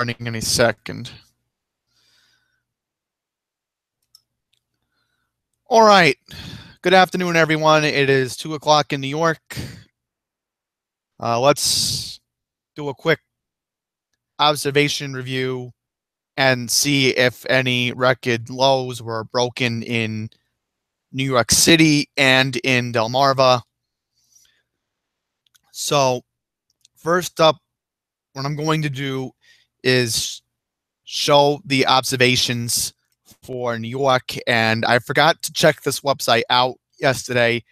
starting any second. All right. Good afternoon, everyone. It is 2 o'clock in New York. Let's do a quick observation review and see if any record lows were broken in New York City and in Delmarva. So first up, what I'm going to do is show the observations for New York, and I forgot to check this website out yesterday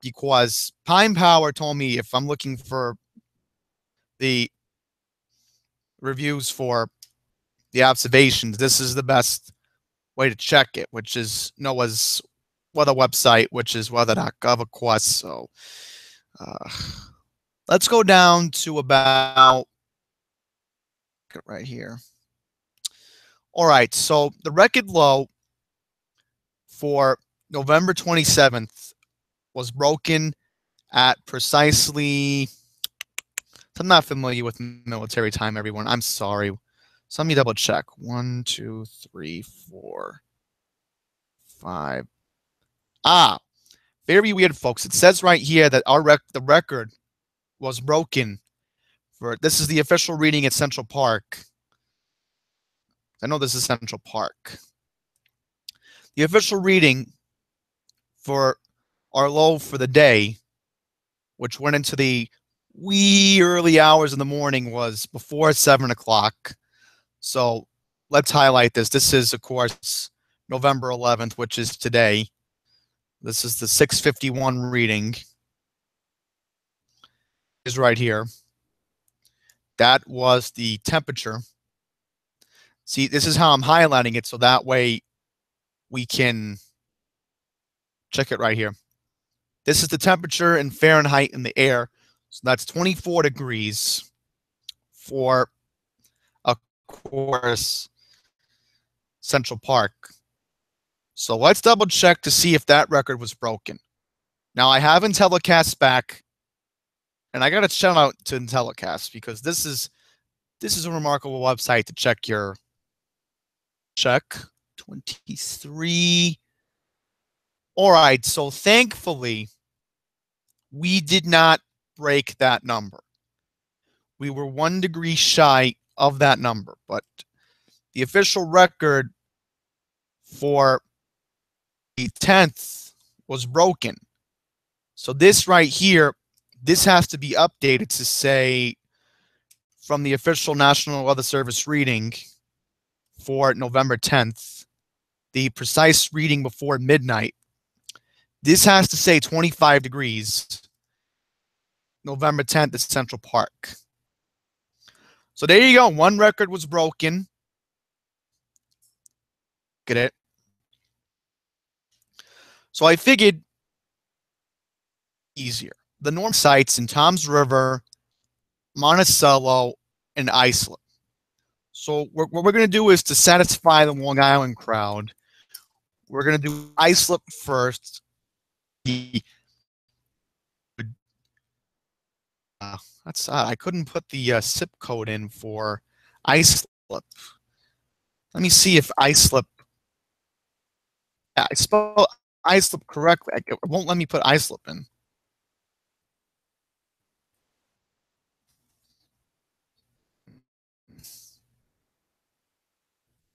because Pine Power told me if I'm looking for the reviews for the observations, this is the best way to check it, which is NOAA's weather website, which is weather.gov, of course. So let's go down to about right here. All right, so the record low for November 27th was broken at precisely, I'm not familiar with military time, everyone. I'm sorry. So let me double check. 1, 2, 3, 4, 5. Very weird, folks. It says right here that the record was broken for, this is the official reading at Central Park. I know this is Central Park. The official reading for our low for the day, which went into the wee early hours in the morning, was before 7 o'clock. So let's highlight this. This is, of course, November 11th, which is today. This is the 6:51 reading. Is right here. That was the temperature. See, this is how I'm highlighting it, so that way we can check it right here. This is the temperature in Fahrenheit in the air. So that's 24 degrees for, of course, Central Park. So let's double check to see if that record was broken. Now I have Intellicast back, and I got to shout out to Intellicast because this is a remarkable website to check your 23. All right, so thankfully we did not break that number. We were 1 degree shy of that number, but the official record for the 10th was broken. So this right here, this has to be updated to say from the official National Weather Service reading for November 10th, the precise reading before midnight. This has to say 25 degrees, November 10th at Central Park. So there you go. One record was broken. Get it? So I figured easier. The norm sites in Toms River, Monticello, and Islip. So what we're going to do is to satisfy the Long Island crowd, we're going to do Islip first. That's odd. I couldn't put the zip code in for Islip. Let me see if Islip. Yeah, I spelled Islip correctly. It won't let me put Islip in.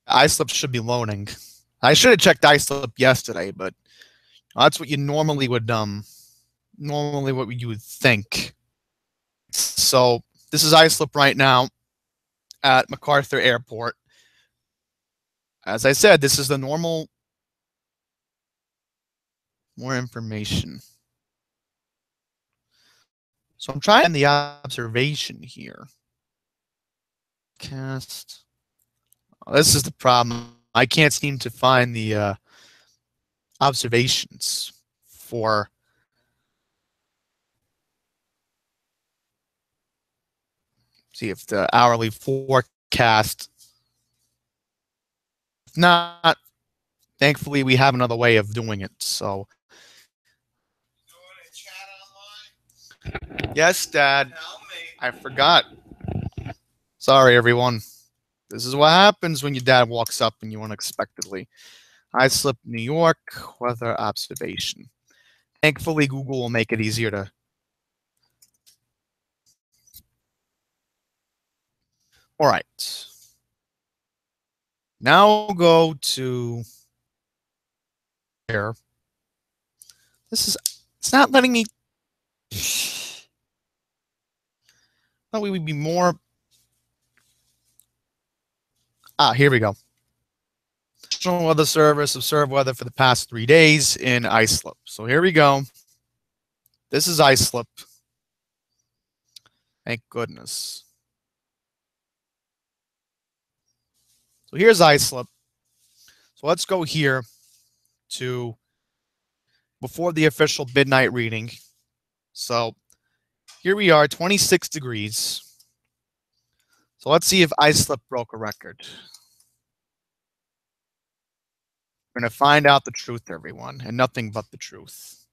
Islip should be loading. I should have checked Islip yesterday, but that's what you normally would normally what you would think. So this is Islip right now at MacArthur Airport. As I said, this is the normal. More information. So I'm trying the observation here. Cast. Oh, this is the problem. I can't seem to find the observations for see if the hourly forecast. If not, thankfully we have another way of doing it. So yes, Dad. I forgot. Sorry, everyone. This is what happens when your dad walks up and you unexpectedly. Islip, New York, weather observation. Thankfully, Google will make it easier to. All right. Now go to here. It's not letting me. Thought we would be more. Here we go. National Weather Service observed weather for the past 3 days in Islip. So here we go. This is Islip. Thank goodness. So here's Islip. So let's go here to before the official midnight reading. So here we are, 26 degrees. So let's see if Islip broke a record. We're going to find out the truth, everyone, and nothing but the truth.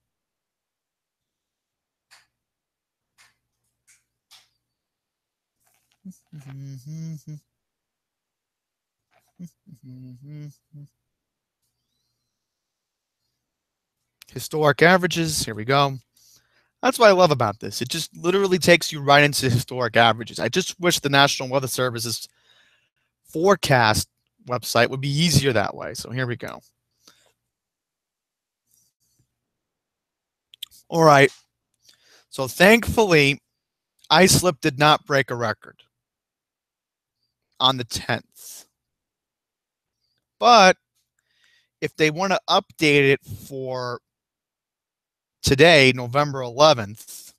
Historic averages, here we go. That's what I love about this. It just literally takes you right into historic averages. I just wish the National Weather Service's forecast website would be easier that way. So here we go. All right. So thankfully, Islip did not break a record on the 10th. But if they want to update it for today, November 11th,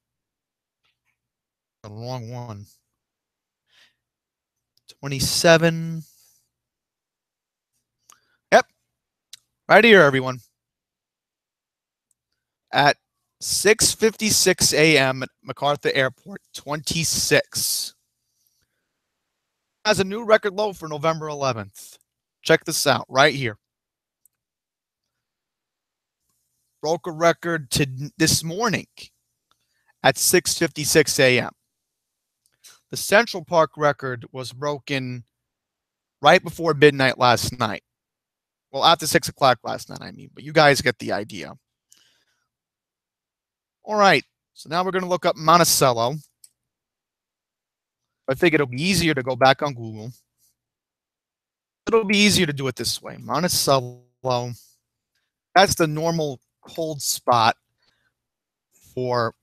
the wrong one, 27. Yep. Right here, everyone. At 6:56 a.m. at MacArthur Airport, 26. Has a new record low for November 11th. Check this out right here. Broke a record to this morning at 6:56 a.m. The Central Park record was broken right before midnight last night. Well, after 6 o'clock last night, I mean, but you guys get the idea. All right, so now we're going to look up Monticello. I think it'll be easier to go back on Google. It'll be easier to do it this way. Monticello, that's the normal cold spot for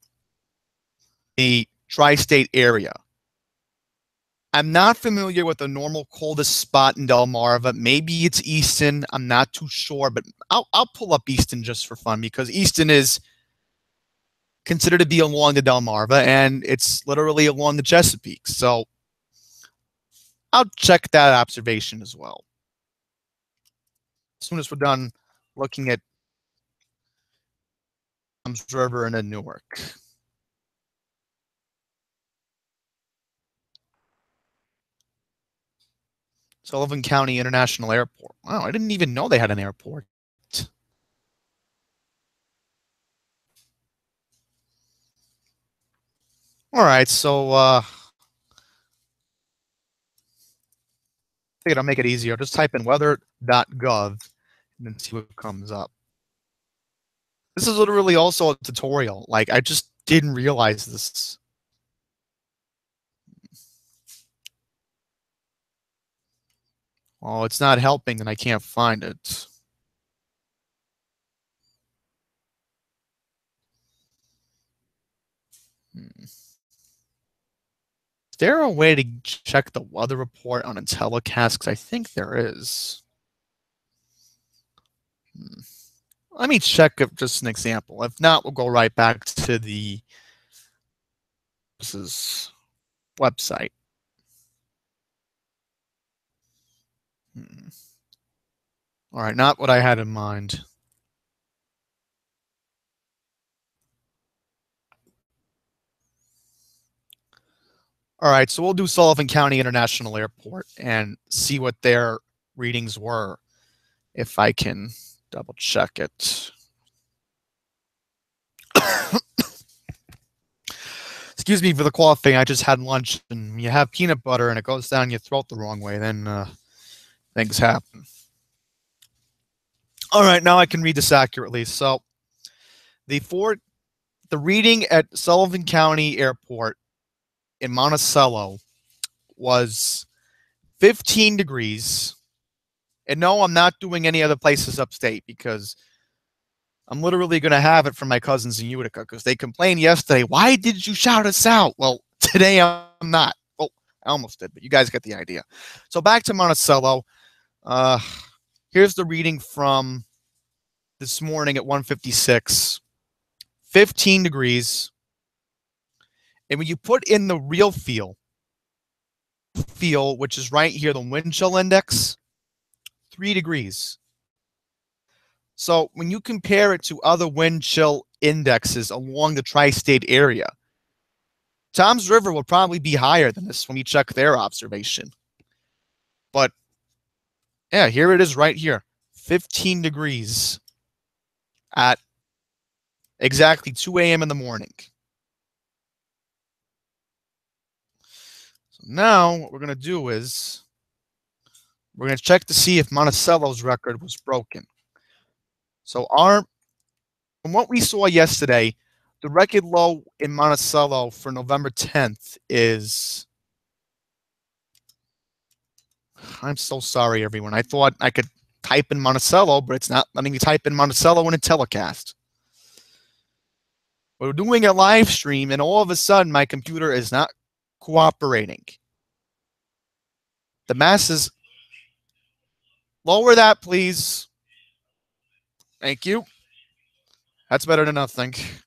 the tri-state area. I'm not familiar with the normal coldest spot in Delmarva. Maybe it's Easton. I'm not too sure, but I'll pull up Easton just for fun because Easton is considered to be along the Delmarva, and it's literally along the Chesapeake. So I'll check that observation as well. As soon as we're done looking at Tom's River and then Newark. Sullivan County International Airport. Wow, I didn't even know they had an airport. All right, so I think I'll make it easier. Just type in weather.gov and then see what comes up. This is literally also a tutorial. Like, I just didn't realize this. Oh, it's not helping and I can't find it. Is there a way to check the weather report on a telecast? Because I think there is. Let me check just an example. If not, we'll go right back to the website. All right, not what I had in mind. All right, so we'll do Sullivan County International Airport and see what their readings were, if I can double check it. Excuse me for the coughing. I just had lunch, and you have peanut butter, and it goes down your throat the wrong way. Then things happen. All right, now I can read this accurately. So the the reading at Sullivan County Airport in Monticello was 15 degrees. And no, I'm not doing any other places upstate because I'm literally going to have it from my cousins in Utica because they complained yesterday. Why did you shout us out? Well, today I'm not. Well, I almost did, but you guys get the idea. So back to Monticello. Here's the reading from this morning at 1:56. 15 degrees. And when you put in the real feel, which is right here, the wind chill index, 3 degrees. So when you compare it to other wind chill indexes along the tri-state area, Toms River will probably be higher than this when we check their observation. But yeah, here it is right here, 15 degrees at exactly 2 a.m. in the morning. So now what we're going to do is we're going to check to see if Monticello's record was broken. So from what we saw yesterday, the record low in Monticello for November 10th is, I'm so sorry, everyone. I thought I could type in Monticello, but it's not letting me type in Monticello in a telecast. We're doing a live stream, and all of a sudden, my computer is not cooperating. The masses, lower that, please. Thank you. That's better than nothing. If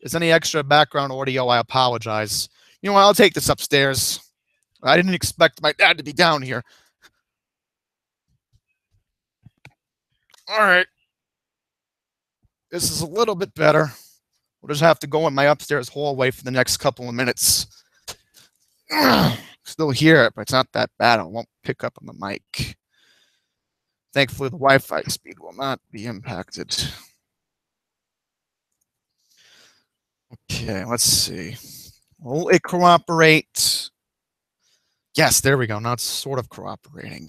there's any extra background audio, I apologize. You know what? I'll take this upstairs. I didn't expect my dad to be down here. All right. This is a little bit better. We'll just have to go in my upstairs hallway for the next couple of minutes. Still hear it, but it's not that bad. I won't pick up on the mic. Thankfully, the Wi-Fi speed will not be impacted. Okay, let's see. Will it cooperate? Yes, there we go. Now it's sort of cooperating.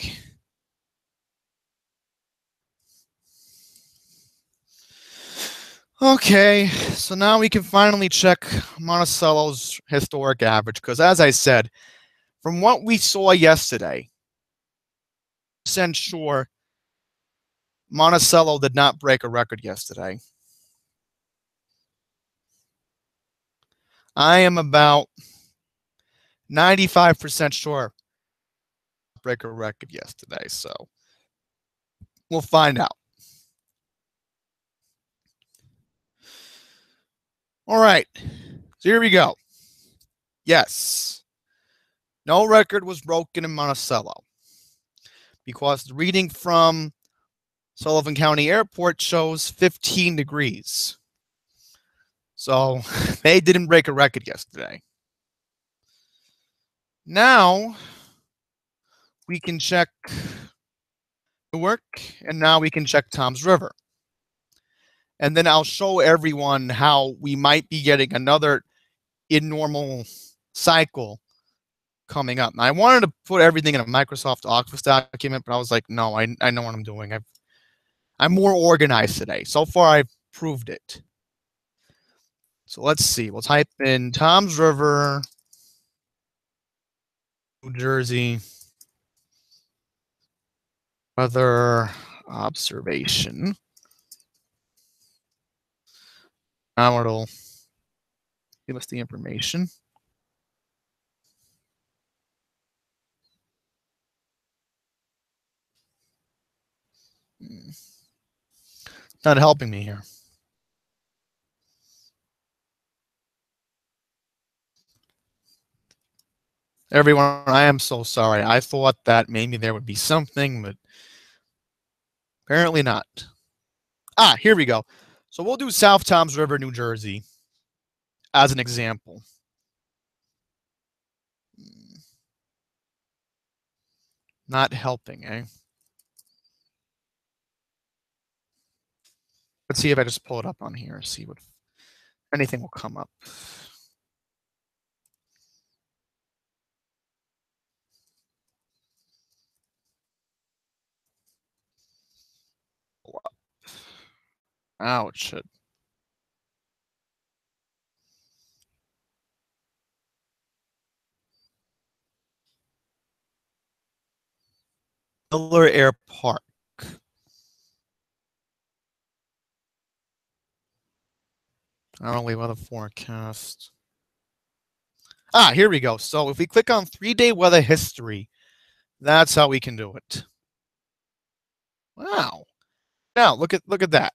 Okay, so now we can finally check Monticello's historic average, because as I said, from what we saw yesterday, I'm sure Monticello did not break a record yesterday. I am about 95% sure break a record yesterday, so we'll find out. All right, so here we go. Yes, no record was broken in Monticello because the reading from Sullivan County Airport shows 15 degrees. So they didn't break a record yesterday. Now we can check Newark, and now we can check Toms River. And then I'll show everyone how we might be getting another abnormal cycle coming up. Now, I wanted to put everything in a Microsoft Office document, but I was like, no, I know what I'm doing. I'm more organized today. So far, I've proved it. So let's see. We'll type in Toms River, New Jersey, weather observation. Now it'll give us the information. Not helping me here. Everyone, I am so sorry. I thought that maybe there would be something, but apparently not. Ah, here we go. So we'll do South Toms River, New Jersey as an example. Not helping, eh? Let's see if I just pull it up on here, see what anything will come up. Now it should. Miller Air Park. Hourly weather forecast. Ah, here we go. So if we click on 3-day weather history, that's how we can do it. Wow. Now look at that.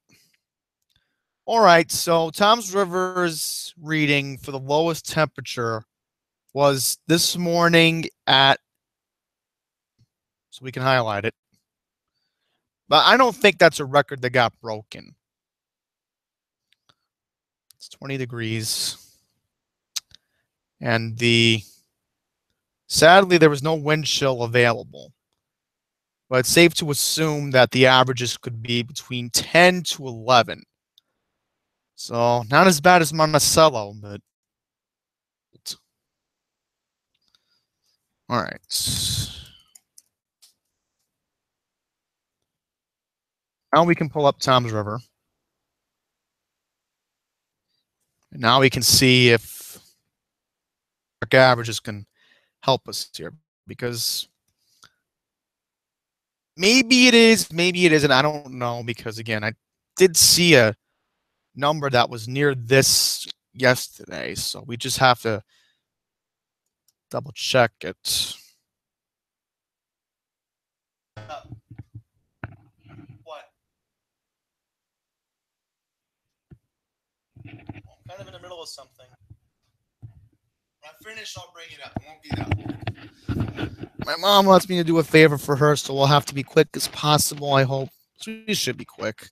All right, so Tom's River's reading for the lowest temperature was this morning at, so we can highlight it. But I don't think that's a record that got broken. It's 20 degrees. And sadly, there was no wind chill available. But it's safe to assume that the averages could be between 10 to 11. So not as bad as Monticello, but all right. Now we can pull up Tom's River. And now we can see if averages can help us here, because maybe it is, maybe it isn't. I don't know, because again, I did see a number that was near this yesterday, so we just have to double check it. What? I'm kind of in the middle of something. When I finish, I'll bring it up. It won't be that long. My mom wants me to do a favor for her, so we'll have to be quick as possible, I hope. So we should be quick.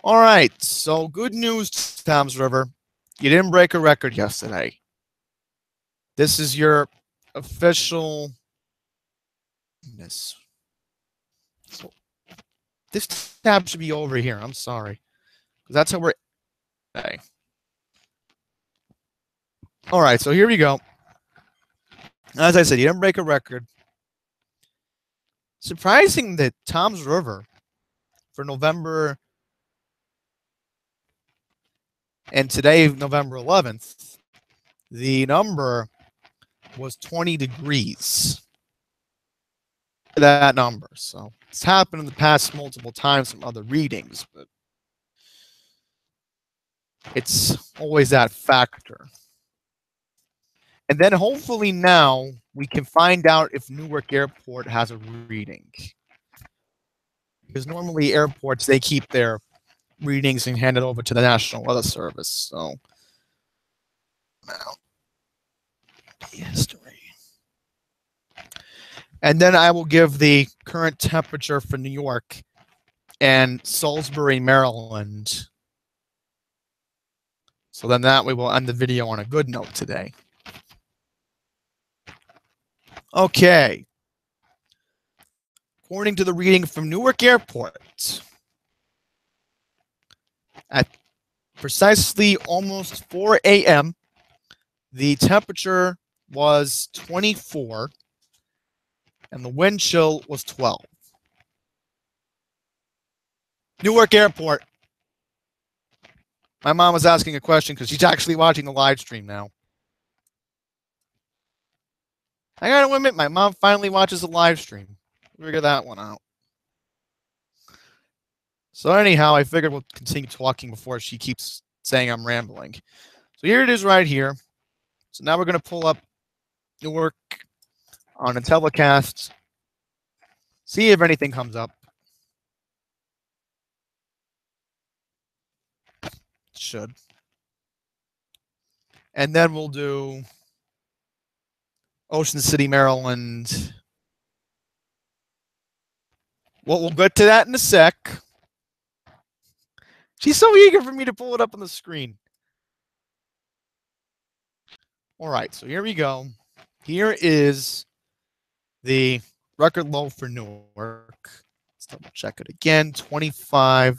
All right, so good news, Tom's River. You didn't break a record yesterday. This is your official. So this tab should be over here. I'm sorry. That's how we're. Okay. All right, so here we go. As I said, you didn't break a record. Surprising that Tom's River for November and today, November 11th, the number was 20 degrees. That number. So it's happened in the past multiple times from other readings, but it's always that factor. And then hopefully now we can find out if Newark Airport has a reading. Because normally airports, they keep their readings and hand it over to the National Weather Service. So now, history. And then I will give the current temperature for New York and Salisbury, Maryland. So then that way we'll end the video on a good note today. Okay. According to the reading from Newark Airport, at precisely almost 4 a.m., the temperature was 24 and the wind chill was 12. Newark Airport. My mom was asking a question because she's actually watching the live stream now. I gotta admit, my mom finally watches the live stream. Figure that one out. So anyhow, I figured we'll continue talking before she keeps saying I'm rambling. So here it is right here. So now we're going to pull up Newark on a telecast, see if anything comes up. It should. And then we'll do Ocean City, Maryland. Well, we'll get to that in a sec. She's so eager for me to pull it up on the screen. All right, so here we go. Here is the record low for Newark. Let's double check it again. 25.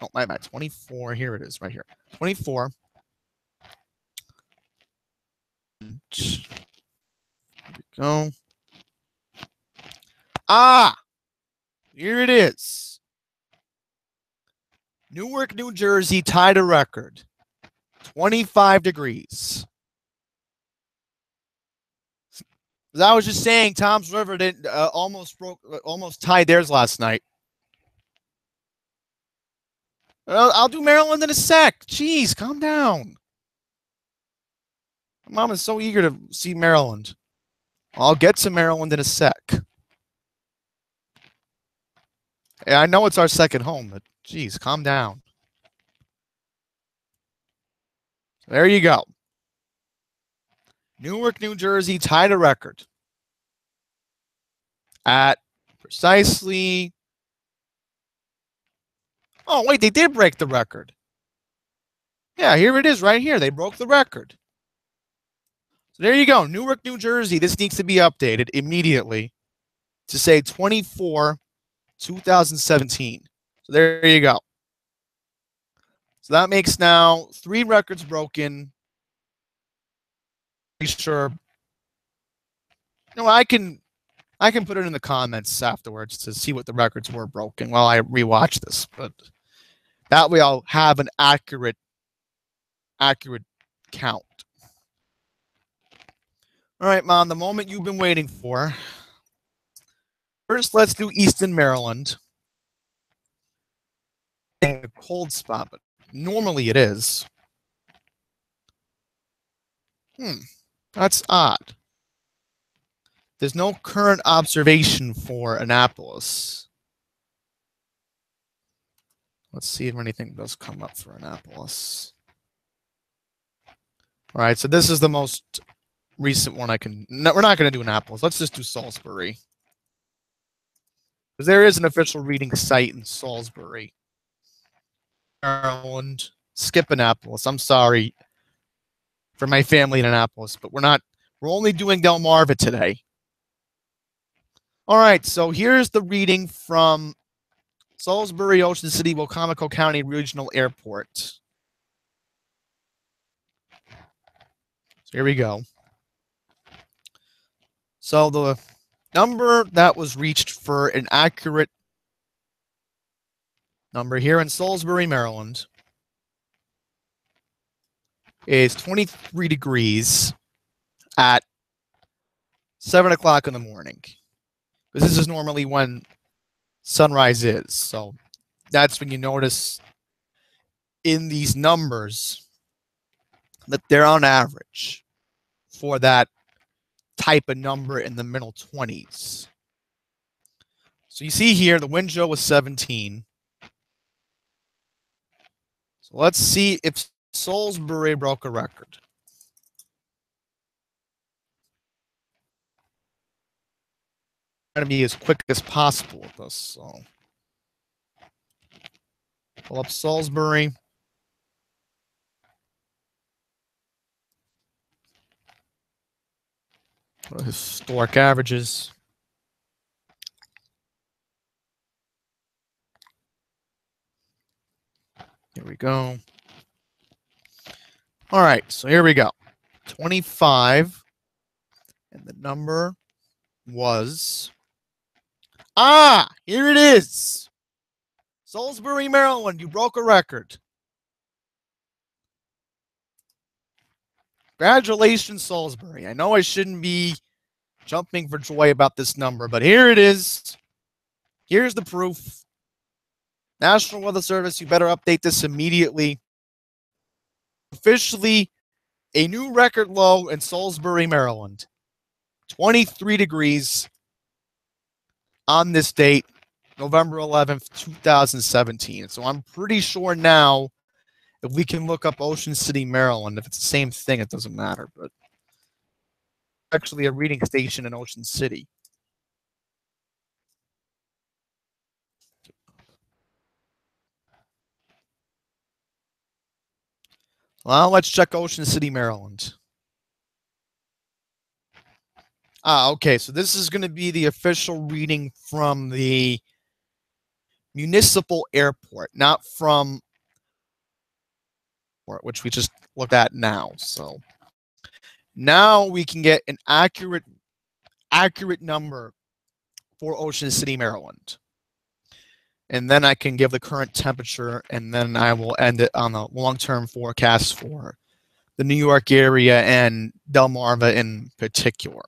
Oh, my bad. 24. Here it is, right here. 24. Here we go. Ah! Here it is. Newark, New Jersey tied a record, 25 degrees. As I was just saying, Tom's River didn't almost tied theirs last night. I'll do Maryland in a sec. Jeez, calm down. My mom is so eager to see Maryland. I'll get to Maryland in a sec. Yeah, I know it's our second home, but geez, calm down. There you go. Newark, New Jersey tied a record at precisely. Oh, wait, they did break the record. Yeah, here it is right here. They broke the record. So there you go. Newark, New Jersey. This needs to be updated immediately to say 24, 2017. So there you go. So that makes now 3 records broken. Pretty sure. I can put it in the comments afterwards to see what the records were broken while I rewatch this. But that way I'll have an accurate count. All right, Mom, the moment you've been waiting for. First, let's do Easton, Maryland. A cold spot, but normally it is. That's odd. There's no current observation for Annapolis. Let's see if anything does come up for Annapolis. All right, so this is the most recent one I can. No, we're not going to do Annapolis. Let's just do Salisbury. Because there is an official reading site in Salisbury, Maryland. Skip Annapolis. I'm sorry for my family in Annapolis, but we're only doing Delmarva today. All right, so here's the reading from Salisbury, Ocean City, Wicomico County Regional Airport. So here we go. So the number that was reached for an accurate number here in Salisbury, Maryland is 23 degrees at 7 o'clock in the morning. Because this is normally when sunrise is. So that's when you notice in these numbers that they're on average for that type of number in the middle 20s. So you see here, the wind chill was 17. So let's see if Salisbury broke a record. Try to be as quick as possible with this. So pull up Salisbury. Historic averages. Here we go. All right, so here we go. 25. And the number was... here it is. Salisbury, Maryland, you broke a record. Congratulations, Salisbury. I know I shouldn't be jumping for joy about this number, but here it is. Here's the proof. National Weather Service, you better update this immediately. Officially, a new record low in Salisbury, Maryland. 23 degrees on this date, November 11th, 2017. So I'm pretty sure now, if we can look up Ocean City, Maryland, if it's the same thing, it doesn't matter. But actually a reading station in Ocean City. Well, let's check Ocean City, Maryland. Okay, so this is going to be the official reading from the municipal airport, not from which we just looked at now. So now we can get an accurate number for Ocean City, Maryland. and then I can give the current temperature, and then I will end it on the long-term forecast for the New York area and Delmarva in particular.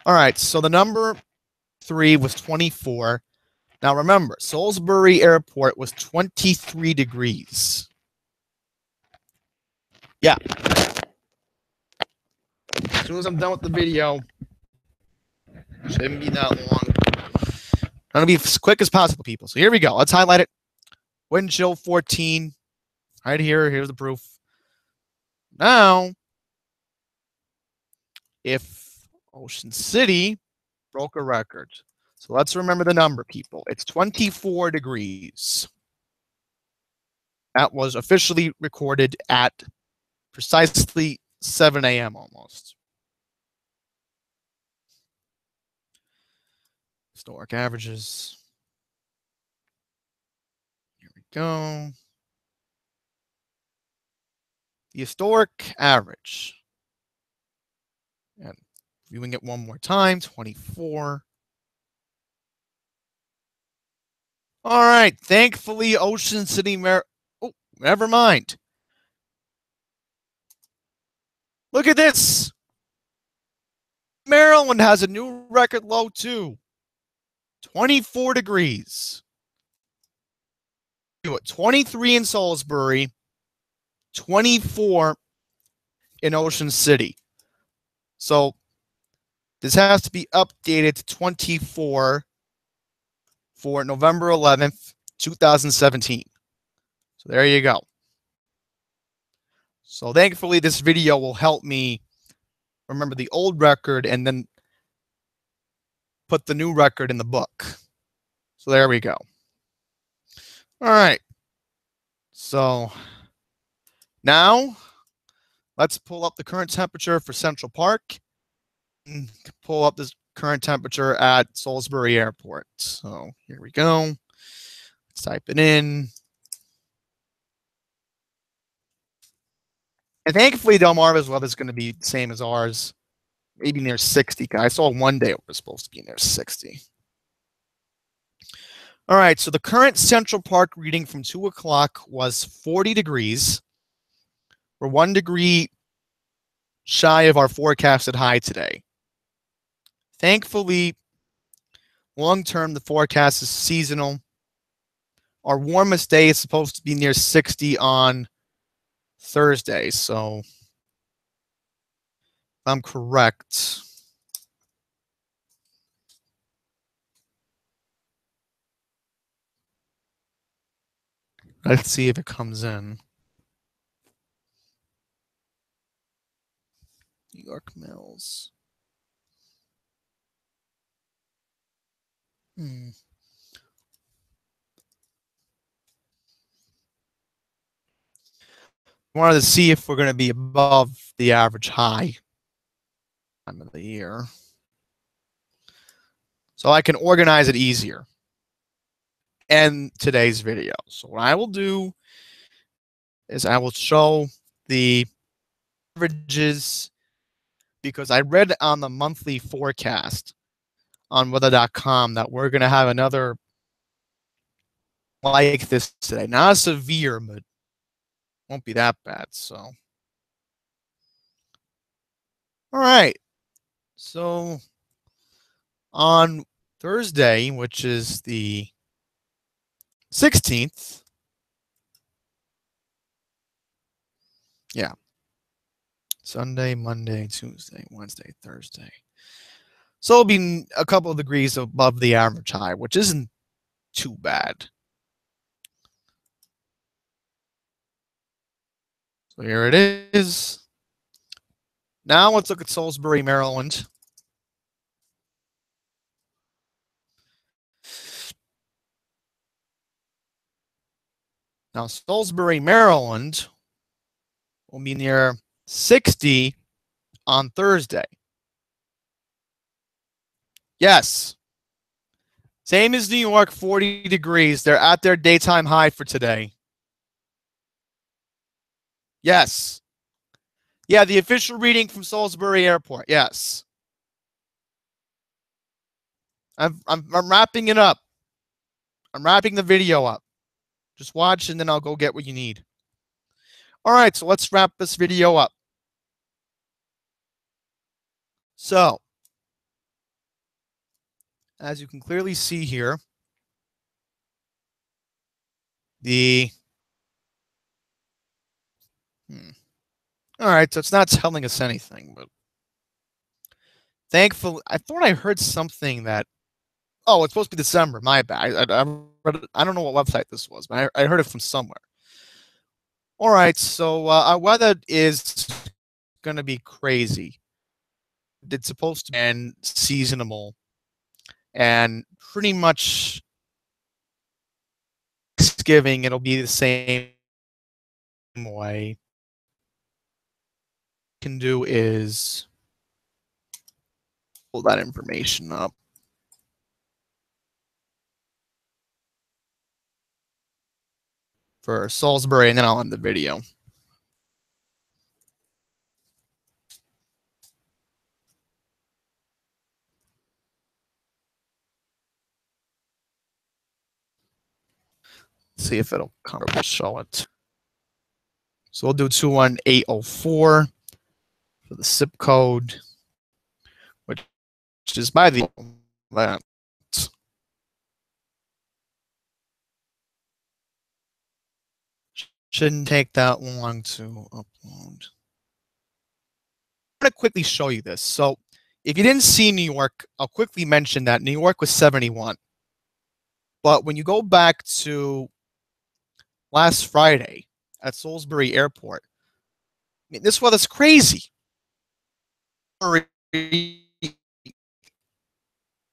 All right, so the number 3 was 24. Now remember, Salisbury Airport was 23 degrees. Yeah. As soon as I'm done with the video, shouldn't be that long. I'm going to be as quick as possible, people. So here we go. Let's highlight it. Wind chill 14. Right here. Here's the proof. Now, if Ocean City broke a record. So let's remember the number, people. It's 24 degrees. That was officially recorded at precisely 7 a.m. almost. Historic averages. Here we go. The historic average. And viewing it one more time, 24. All right. Thankfully, Ocean City, oh, never mind. Look at this. Maryland has a new record low, too. 24 degrees. 23 in Salisbury, 24 in Ocean City. So this has to be updated to 24 for November 11th, 2017. So there you go. So thankfully, this video will help me remember the old record and then put the new record in the book. So there we go. All right. So now let's pull up the current temperature for Central Park and pull up this current temperature at Salisbury Airport. So here we go. Let's type it in. And thankfully, Delmarva's weather is going to be the same as ours, maybe near 60. I saw one day it was supposed to be near 60. All right, so the current Central Park reading from 2 o'clock was 40 degrees. We're 1 degree shy of our forecasted high today. Thankfully, long term, the forecast is seasonal. Our warmest day is supposed to be near 60 on Thursday, so if I'm correct. Let's see if it comes in. New York Mills. Wanted to see if we're going to be above the average high time of the year, so I can organize it easier in today's video. So what I will do is I will show the averages, because I read on the monthly forecast on weather.com that we're going to have another like this today. Not severe, but won't be that bad. So, all right. So on Thursday, which is the 16th, yeah, Sunday, Monday, Tuesday, Wednesday, Thursday. So it'll be a couple of degrees above the average high, which isn't too bad. So here it is. Now let's look at Salisbury, Maryland. Now Salisbury, Maryland will be near 60 on Thursday. Yes. Same as New York, 40 degrees. They're at their daytime high for today. Yes. Yeah, the official reading from Salisbury Airport. Yes. I'm wrapping it up. I'm wrapping the video up. Just watch and then I'll go get what you need. All right, so let's wrap this video up. So, as you can clearly see here, the all right, so it's not telling us anything, but thankfully, I thought I heard something that, oh, it's supposed to be December. My bad. I don't know what website this was, but I heard it from somewhere. All right, so our weather is going to be crazy. It's supposed to be seasonal, and pretty much Thanksgiving, it'll be the same way. What you can do is pull that information up for Salisbury, and then I'll end the video. See if it'll comfortably show it. So we'll do 21804 for the zip code, which is by the that. Shouldn't take that long to upload. I'm going to quickly show you this. So if you didn't see New York, I'll quickly mention that New York was 71. But when you go back to last Friday at Salisbury Airport, I mean, this weather's crazy. 80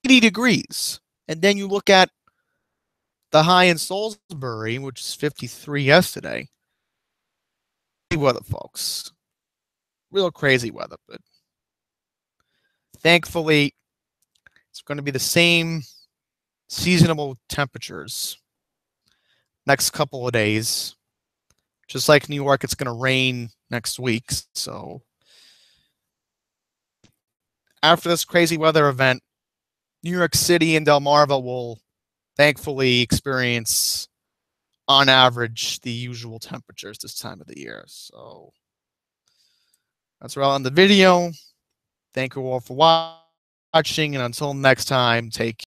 degrees. And then you look at the high in Salisbury, which is 53 yesterday. Crazy weather, folks. Real crazy weather, but thankfully, it's going to be the same seasonable temperatures next couple of days. Just like New York, it's going to rain next week. So after this crazy weather event, New York City and Delmarva will thankfully experience, on average, the usual temperatures this time of the year. So that's where I'll end the video. Thank you all for watching, and until next time, take care.